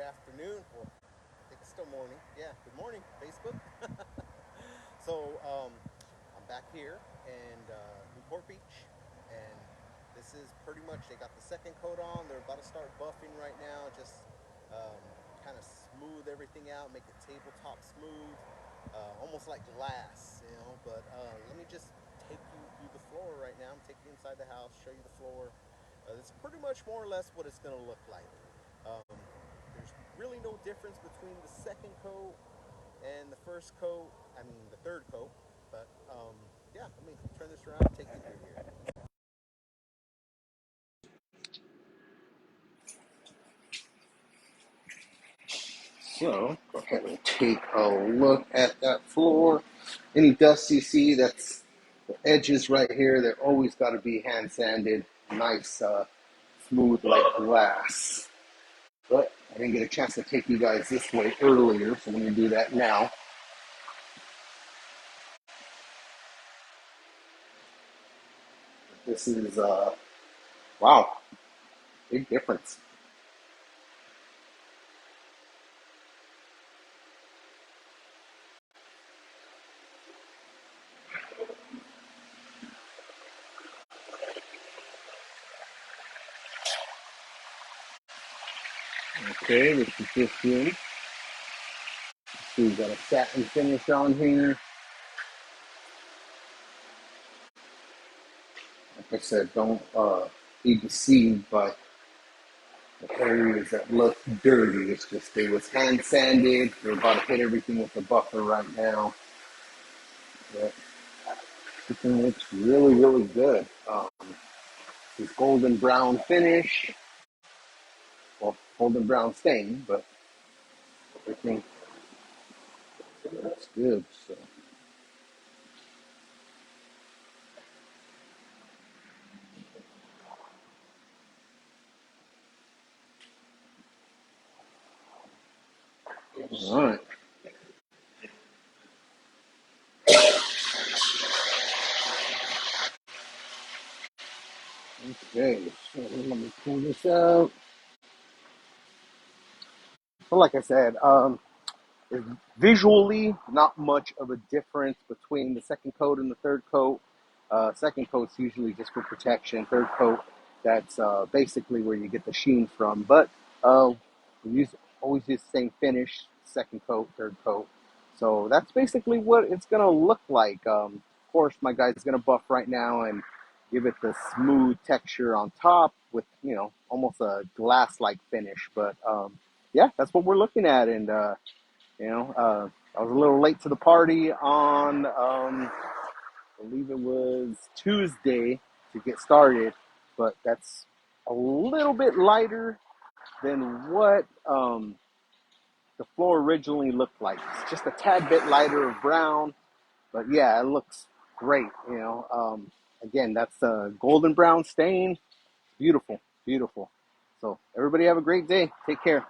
afternoon. Well, I think it's still morning. Yeah, good morning, Facebook. So I'm back here in Newport Beach, and this is pretty much, they got the second coat on. They're about to start buffing right now, just kind of smooth everything out, make the tabletop smooth, almost like glass. But let me just take you through the floor right now. I'm taking you inside the house, show you the floor. It's pretty much more or less what it's going to look like. Um, there's really no difference between the second coat and the first coat. I mean, the third coat. But yeah, let me turn this around and take you through here. So go ahead and take a look at that floor. Any dust you see, that's the edges right here. They're always got to be hand sanded, nice, smooth like glass. But I didn't get a chance to take you guys this way earlier, so let me do that now. This is, wow, big difference. Okay, this is this room. So we've got a satin finish on here. Like I said, don't be deceived by the areas that look dirty. It's just they was hand sanded. They're about to hit everything with the buffer right now. But everything looks really, really good. This golden brown finish, well, golden brown stain, but everything looks good. So, all right. Okay, so let me pull this out. So, like I said, visually, not much of a difference between the second coat and the third coat. Second coat's usually just for protection. Third coat, that's basically where you get the sheen from. But we always use the same finish, second coat, third coat. So that's basically what it's going to look like. Of course, my guy's going to buff right now and give it the smooth texture on top with, almost a glass-like finish. But yeah, that's what we're looking at. And I was a little late to the party on, I believe it was Tuesday to get started, but that's a little bit lighter than what the floor originally looked like. It's just a tad bit lighter of brown, but yeah, it looks great. Again, that's a golden brown stain. Beautiful, beautiful. So everybody have a great day. Take care.